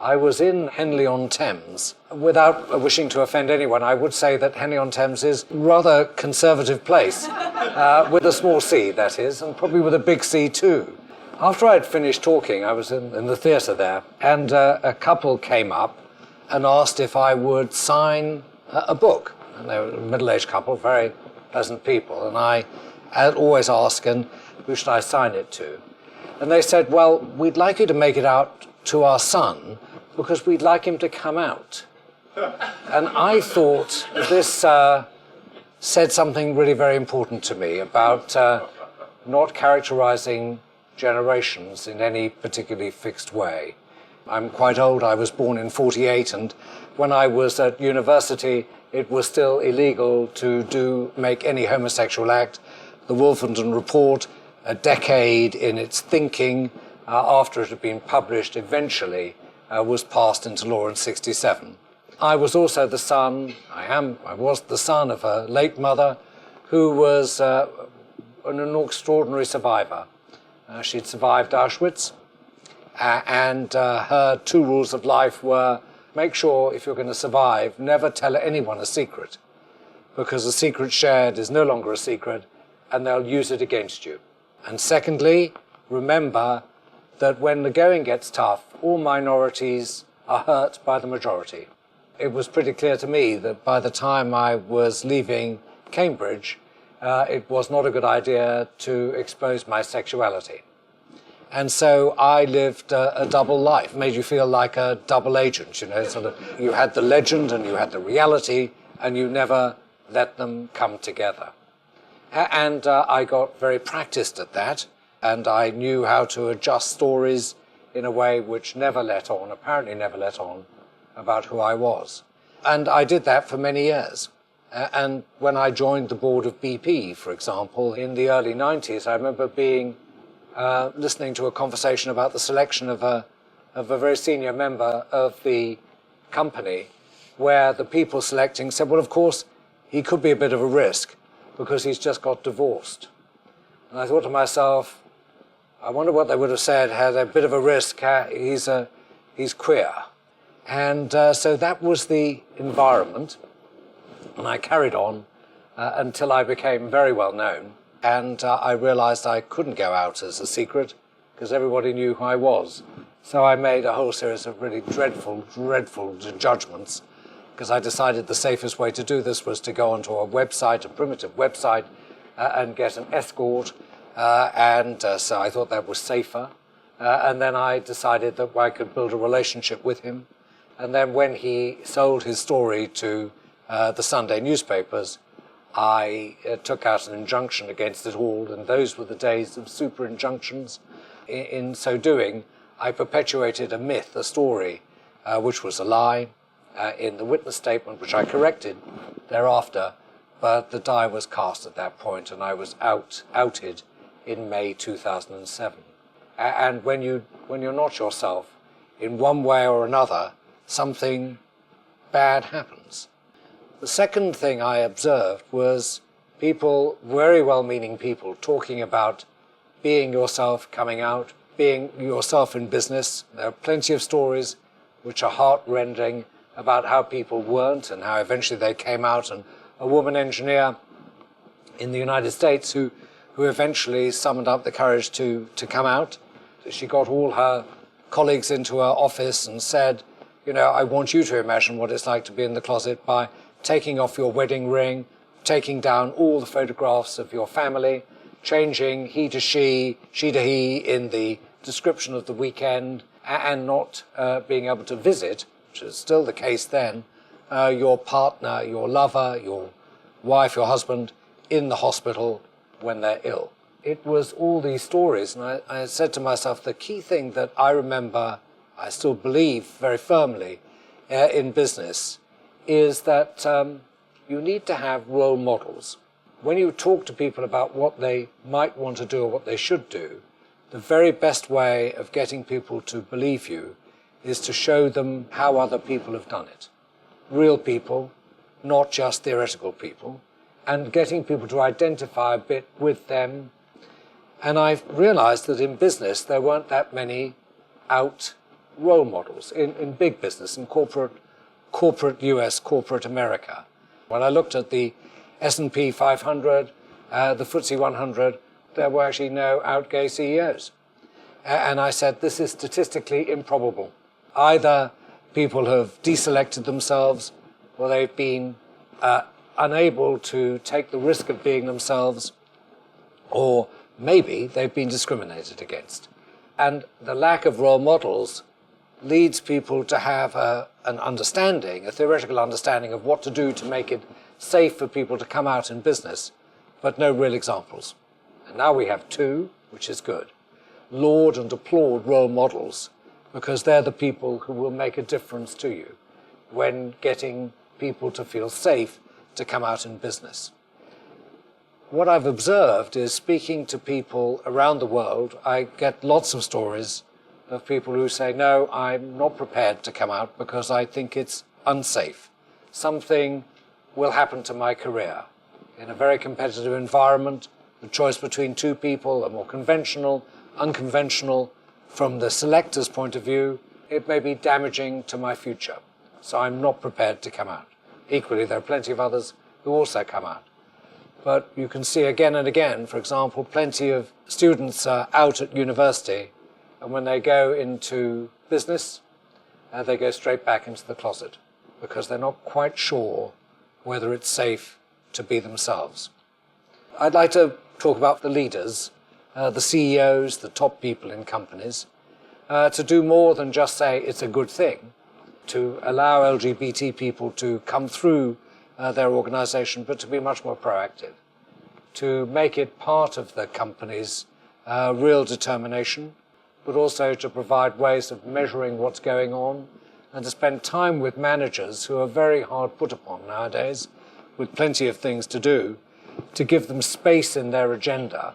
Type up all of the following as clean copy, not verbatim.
I was in Henley-on-Thames. Without wishing to offend anyone, I would say that Henley-on-Thames is a rather conservative place, with a small C, that is, and probably with a big C too. After I'd finished talking, I was in the theatre there, and a couple came up and asked if I would sign a book. And they were a middle-aged couple, very pleasant people, and I always ask, and who should I sign it to? And they said, well, we'd like you to make it out to our son because we'd like him to come out. And I thought this said something really very important to me about not characterizing generations in any particularly fixed way. I'm quite old. I was born in 48, and when I was at university, it was still illegal to make any homosexual act. The Wolfenden Report, a decade in its thinking, after it had been published, eventually was passed into law in 67. I was also the son, I was the son of a late mother who was an extraordinary survivor. She'd survived Auschwitz, and her two rules of life were, make sure if you're going to survive, never tell anyone a secret, because a secret shared is no longer a secret, and they'll use it against you. And secondly, remember that when the going gets tough, all minorities are hurt by the majority. It was pretty clear to me that by the time I was leaving Cambridge, it was not a good idea to expose my sexuality. And so I lived a double life, made you feel like a double agent, you know, sort of, you had the legend and you had the reality, and you never let them come together. And I got very practiced at that, and I knew how to adjust stories in a way which never let on, apparently never let on, about who I was. And I did that for many years. And when I joined the board of BP, for example, in the early 90s, I remember being listening to a conversation about the selection of a very senior member of the company, where the people selecting said, well, of course, he could be a bit of a risk because he's just got divorced. And I thought to myself, I wonder what they would have said had a bit of a risk. He's queer. And so that was the environment. And I carried on until I became very well known. And I realized I couldn't go out as a secret because everybody knew who I was. So I made a whole series of really dreadful judgments, because I decided the safest way to do this was to go onto a website, a primitive website, and get an escort. So I thought that was safer. And then I decided that I could build a relationship with him. And then when he sold his story to the Sunday newspapers, I took out an injunction against it all, and those were the days of super injunctions. In so doing, I perpetuated a myth, a story, which was a lie, in the witness statement, which I corrected thereafter, but the die was cast at that point, and I was outed in May 2007. And when you're not yourself, in one way or another, something bad happens. The second thing I observed was people, very well-meaning people, talking about being yourself, coming out, being yourself in business. There are plenty of stories which are heart-rending about how people weren't and how eventually they came out, and a woman engineer in the United States who eventually summoned up the courage to come out. She got all her colleagues into her office and said, you know, I want you to imagine what it's like to be in the closet by taking off your wedding ring, taking down all the photographs of your family, changing he to she to he in the description of the weekend, and not being able to visit, which is still the case then, your partner, your lover, your wife, your husband, in the hospital when they're ill. It was all these stories, and I said to myself, the key thing that I remember, I still believe very firmly in business, is that you need to have role models. When you talk to people about what they might want to do or what they should do, the very best way of getting people to believe you is to show them how other people have done it. Real people, not just theoretical people, and getting people to identify a bit with them. And I've realized that in business there weren't that many out role models in big business, in corporate US, corporate America. When I looked at the S&P 500, the FTSE 100, there were actually no out gay CEOs. And I said, this is statistically improbable. Either people have deselected themselves, or they've been unable to take the risk of being themselves, or maybe they've been discriminated against. And the lack of role models leads people to have an understanding, a theoretical understanding of what to do to make it safe for people to come out in business, but no real examples. And now we have two, which is good. Laud and applaud role models, because they're the people who will make a difference to you when getting people to feel safe to come out in business. What I've observed is, speaking to people around the world, I get lots of stories of people who say, no, I'm not prepared to come out because I think it's unsafe. Something will happen to my career. In a very competitive environment, the choice between two people, a more conventional, unconventional, from the selector's point of view, it may be damaging to my future. So I'm not prepared to come out. Equally, there are plenty of others who also come out. But you can see again and again, for example, plenty of students are out at university, and when they go into business, they go straight back into the closet because they're not quite sure whether it's safe to be themselves. I'd like to talk about the leaders, the CEOs, the top people in companies, to do more than just say it's a good thing, to allow LGBT people to come through their organization, but to be much more proactive, to make it part of the company's real determination, but also to provide ways of measuring what's going on, and to spend time with managers who are very hard put upon nowadays, with plenty of things to do, to give them space in their agenda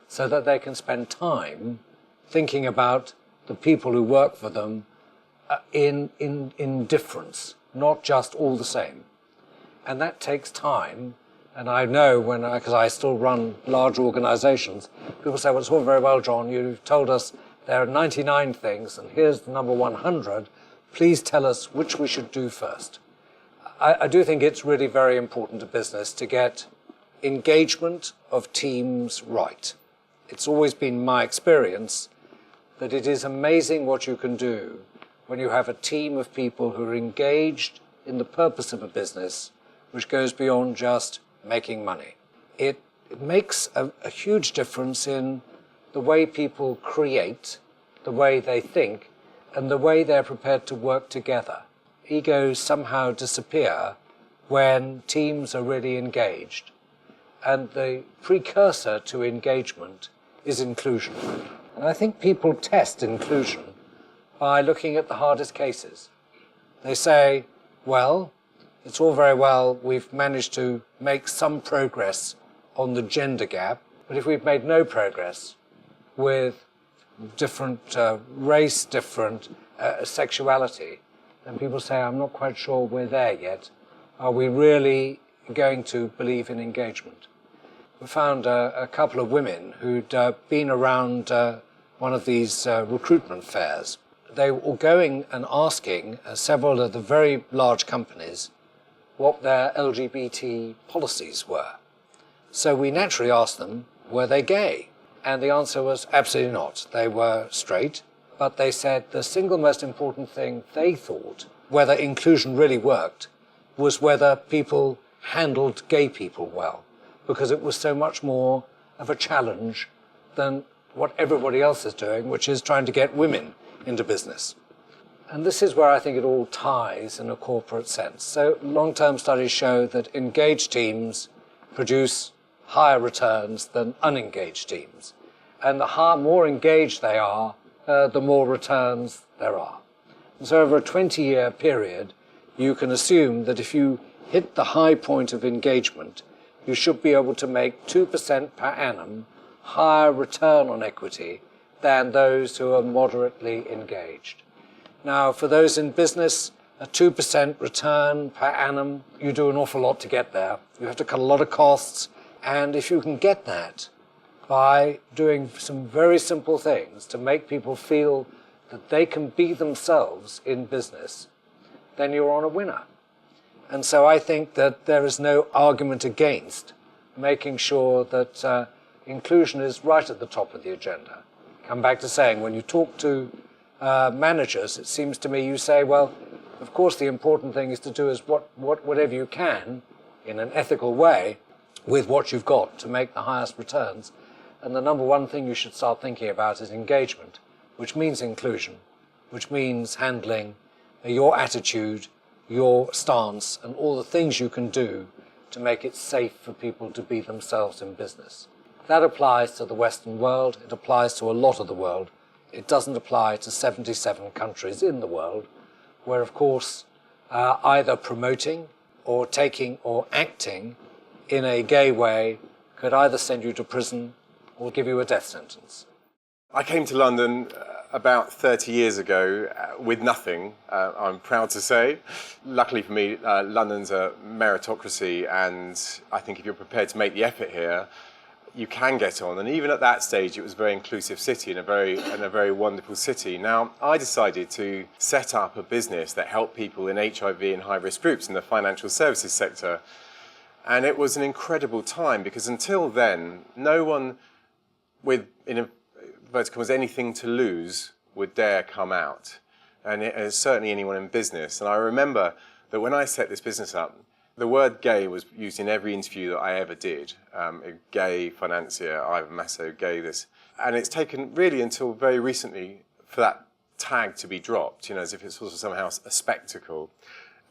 so that they can spend time thinking about the people who work for them in difference, not just all the same. And that takes time. And I know because I still run large organizations, people say, well, it's all very well, John, you've told us there are 99 things, and here's the number 100. Please tell us which we should do first. I do think it's really very important to business to get engagement of teams right. It's always been my experience that it is amazing what you can do when you have a team of people who are engaged in the purpose of a business, which goes beyond just making money. It makes a huge difference in the way people create, the way they think, and the way they're prepared to work together. Egos somehow disappear when teams are really engaged. And the precursor to engagement is inclusion. And I think people test inclusion by looking at the hardest cases. They say, well, it's all very well, we've managed to make some progress on the gender gap, but if we've made no progress with different race, different sexuality, then people say, I'm not quite sure we're there yet. Are we really going to believe in engagement? We found a couple of women who'd been around one of these recruitment fairs. They were going and asking several of the very large companies what their LGBT policies were. So we naturally asked them, were they gay? And the answer was absolutely not. They were straight, but they said the single most important thing they thought, whether inclusion really worked, was whether people handled gay people well, because it was so much more of a challenge than what everybody else is doing, which is trying to get women into business. And this is where I think it all ties in a corporate sense. So long-term studies show that engaged teams produce higher returns than unengaged teams. And the more engaged they are, the more returns there are. And so over a 20-year period, you can assume that if you hit the high point of engagement, you should be able to make 2% per annum higher return on equity than those who are moderately engaged. Now, for those in business, a 2% return per annum, you do an awful lot to get there. You have to cut a lot of costs, and if you can get that by doing some very simple things to make people feel that they can be themselves in business, then you're on a winner. And so I think that there is no argument against making sure that inclusion is right at the top of the agenda. Come back to saying, when you talk to managers, it seems to me you say, well, of course the important thing is to do is whatever you can in an ethical way with what you've got to make the highest returns. And the number one thing you should start thinking about is engagement, which means inclusion, which means handling your attitude, your stance, and all the things you can do to make it safe for people to be themselves in business. That applies to the Western world. It applies to a lot of the world. It doesn't apply to 77 countries in the world, where, of course, either promoting or taking or acting in a gay way could either send you to prison or give you a death sentence. I came to London about 30 years ago with nothing, I'm proud to say. Luckily for me, London's a meritocracy, and I think if you're prepared to make the effort here, you can get on. And even at that stage, it was a very inclusive city and a very wonderful city. Now, I decided to set up a business that helped people in HIV and high-risk groups in the financial services sector. And it was an incredible time, because until then, no one with, in inverted commas, anything to lose would dare come out. And certainly anyone in business. And I remember that when I set this business up, the word gay was used in every interview that I ever did. A gay financier, I'm Massow, gay this. And it's taken really until very recently for that tag to be dropped, as if it's also somehow a spectacle.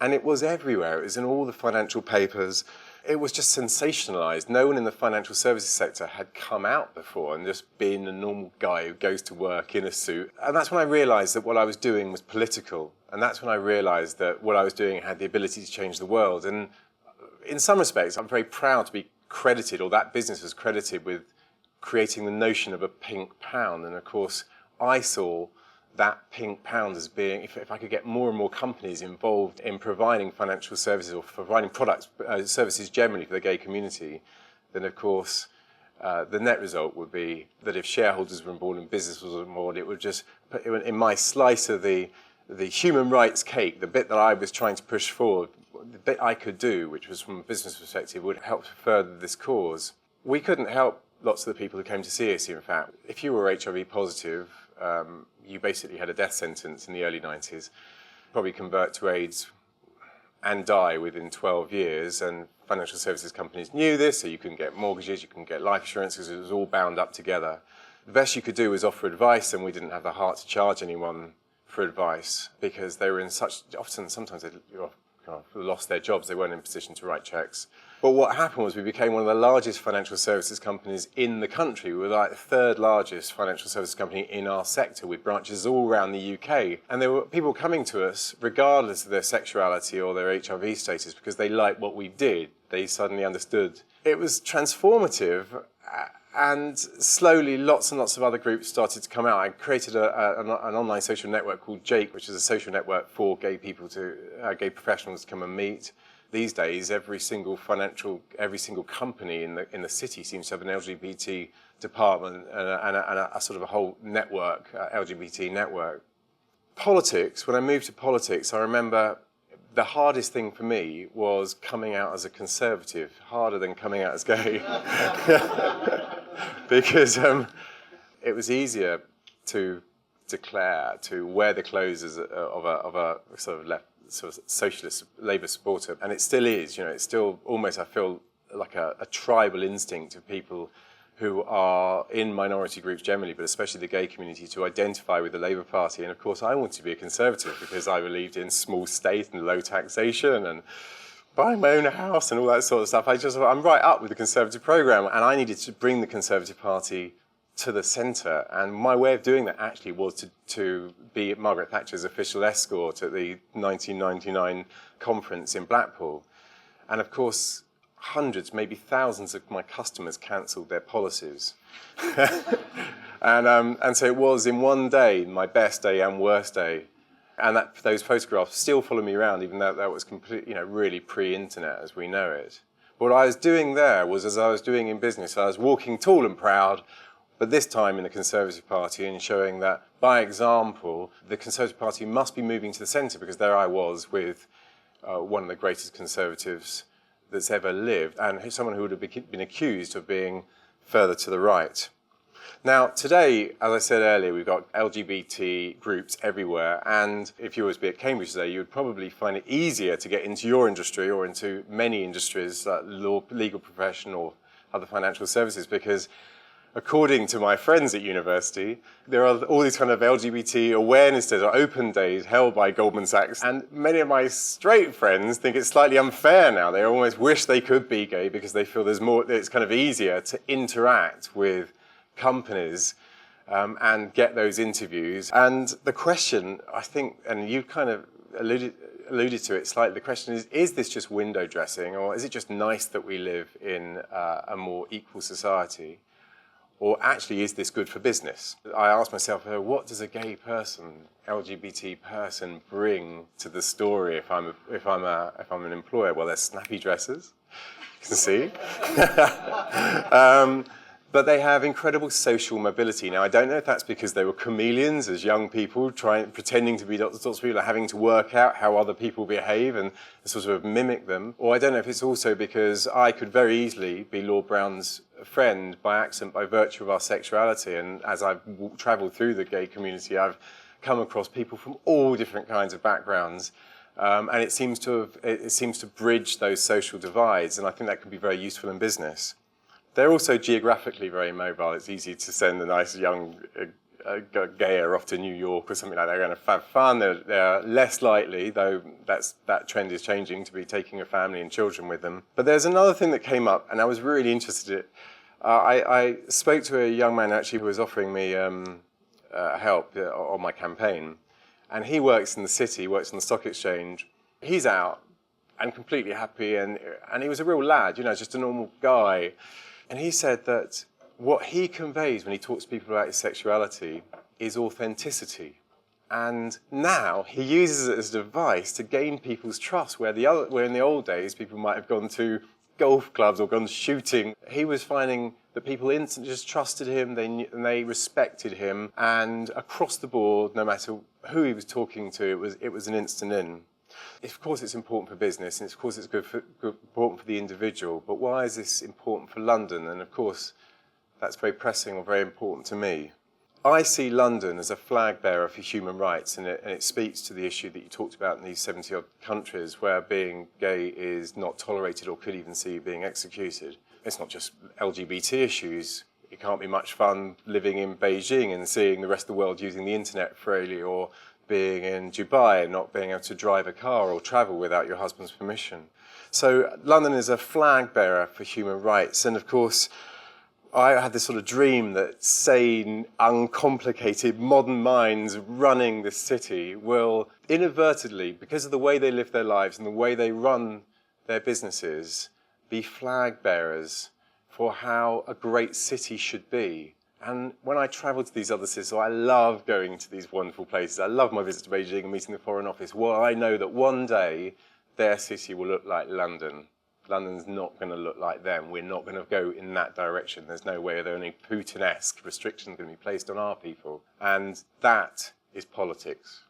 And it was everywhere. It was in all the financial papers. It was just sensationalized. No one in the financial services sector had come out before and just been a normal guy who goes to work in a suit. And that's when I realized that what I was doing was political. And that's when I realized that what I was doing had the ability to change the world. And in some respects, I'm very proud to be credited, or that business was credited with creating the notion of a pink pound. And of course, I saw that pink pound as being, if I could get more and more companies involved in providing financial services or providing products, services generally for the gay community, then of course the net result would be that if shareholders were on board and business was on board, it would just, in my slice of the human rights cake, the bit that I was trying to push forward, the bit I could do, which was from a business perspective, would help further this cause. We couldn't help lots of the people who came to see us, in fact. If you were HIV positive, you basically had a death sentence in the early 90s, probably convert to AIDS and die within 12 years. And financial services companies knew this, so you couldn't get mortgages, you couldn't get life insurance, because it was all bound up together. The best you could do was offer advice, and we didn't have the heart to charge anyone for advice, because they were in such, often, sometimes they lost their jobs, they weren't in a position to write checks. But what happened was we became one of the largest financial services companies in the country. We were like the third largest financial services company in our sector, with branches all around the UK. And there were people coming to us, regardless of their sexuality or their HIV status, because they liked what we did. They suddenly understood. It was transformative, and slowly lots and lots of other groups started to come out. I created an online social network called Jake, which is a social network for gay people gay professionals to come and meet. These days, every single company in the city seems to have an LGBT department and a sort of a whole network, LGBT network. Politics, when I moved to politics, I remember the hardest thing for me was coming out as a conservative, harder than coming out as gay. Because it was easier to declare, to wear the clothes of a sort of left, sort of socialist Labour supporter, and it still is. It's still almost, I feel, like a tribal instinct of people who are in minority groups generally, but especially the gay community, to identify with the Labour Party. And of course, I wanted to be a conservative because I believed in small state and low taxation and buying my own house and all that sort of stuff. I'm right up with the Conservative programme, and I needed to bring the Conservative Party to the centre. And my way of doing that actually was to be Margaret Thatcher's official escort at the 1999 conference in Blackpool. And of course, hundreds, maybe thousands of my customers cancelled their policies. And so it was, in one day, my best day and worst day. And those photographs still follow me around, even though that was completely, really pre-internet as we know it. What I was doing there was, as I was doing in business, I was walking tall and proud but this time in the Conservative Party, and showing that, by example, the Conservative Party must be moving to the centre, because there I was with one of the greatest Conservatives that's ever lived, and someone who would have been accused of being further to the right. Now, today, as I said earlier, we've got LGBT groups everywhere, and if you were to be at Cambridge today, you would probably find it easier to get into your industry or into many industries, like law, legal profession or other financial services, because according to my friends at university, there are all these kind of LGBT awareness days or open days held by Goldman Sachs, and many of my straight friends think it's slightly unfair now. They almost wish they could be gay because they feel there's more, it's kind of easier to interact with companies and get those interviews. And the question, I think, and you kind of alluded to it slightly, the question is this just window dressing, or is it just nice that we live in a more equal society? Or actually, is this good for business? I asked myself, what does a gay person, LGBT person, bring to the story if I'm an employer? Well, they're snappy dresses, you can see. But they have incredible social mobility. Now, I don't know if that's because they were chameleons as young people, pretending to be the sorts of people, having to work out how other people behave and sort of mimic them. Or I don't know if it's also because I could very easily be Lord Browne's friend by accident, by virtue of our sexuality. And as I've travelled through the gay community, I've come across people from all different kinds of backgrounds. And it seems to bridge those social divides. And I think that can be very useful in business. They're also geographically very mobile. It's easy to send a nice young gayer off to New York or something like that. They're going to have fun. They're less likely, though that trend is changing, to be taking a family and children with them. But there's another thing that came up, and I was really interested in it. I spoke to a young man actually who was offering me help on my campaign, and he works in the city, works on the stock exchange. He's out and completely happy, and he was a real lad, just a normal guy. And he said that what he conveys when he talks to people about his sexuality is authenticity. And now he uses it as a device to gain people's trust, where in the old days people might have gone to golf clubs or gone shooting. He was finding that people instantly just trusted him, they respected him, and across the board, no matter who he was talking to, it was an instant in. Of course, it's important for business, and of course, it's important for the individual. But why is this important for London? And of course, that's very pressing or very important to me. I see London as a flag bearer for human rights, and it speaks to the issue that you talked about in these 70-odd countries where being gay is not tolerated or could even see being executed. It's not just LGBT issues. It can't be much fun living in Beijing and seeing the rest of the world using the internet freely, or being in Dubai and not being able to drive a car or travel without your husband's permission. So London is a flag bearer for human rights. And of course, I had this sort of dream that sane, uncomplicated, modern minds running this city will inadvertently, because of the way they live their lives and the way they run their businesses, be flag bearers for how a great city should be. And when I travel to these other cities, so I love going to these wonderful places. I love my visit to Beijing and meeting the Foreign Office. Well, I know that one day their city will look like London. London's not going to look like them. We're not going to go in that direction. There's no way there are any Putin-esque restrictions going to be placed on our people. And that is politics.